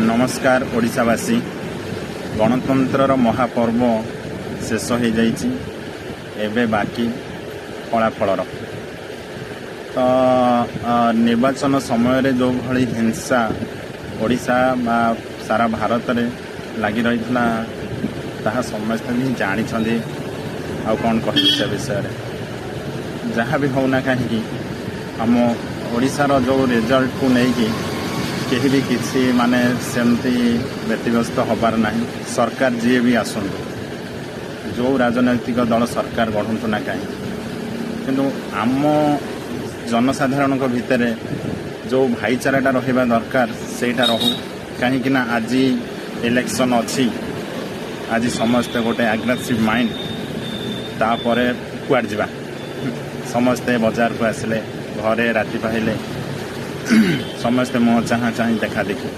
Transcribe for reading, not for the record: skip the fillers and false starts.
नमस्कार ओडिशावासी गणतंत्र महापर्व शेष हो जाइए एवं बाकी फलाफल तो निर्वाचन समय जो भली हिंसा ओडिशा बा सारा भारत में लगी रही ताहा समस्त भी जानी आ कौन कह विषय जहाँ भी होना कहीं आम ओडिशार जो रिजल्ट को लेकिन कहीं भी किसी माने सेमती व्यतिव्यस्त हबार नहीं। सरकार जी भी आसतु जो राजनैतिक दल सरकार गढ़ु ना कहीं किंतु आम जनसाधारण भितर जो भाईचाराटा रहा दरकार सेटा रहू कहीं आज इलेक्शन अच्छी आज समस्ते गोटे आग्रेसिव माइंड तापर कुआड़ जा समस्ते बाजार को आसिले घरे राति पाइले समस्ते मुँह चाह चाह देखा देखी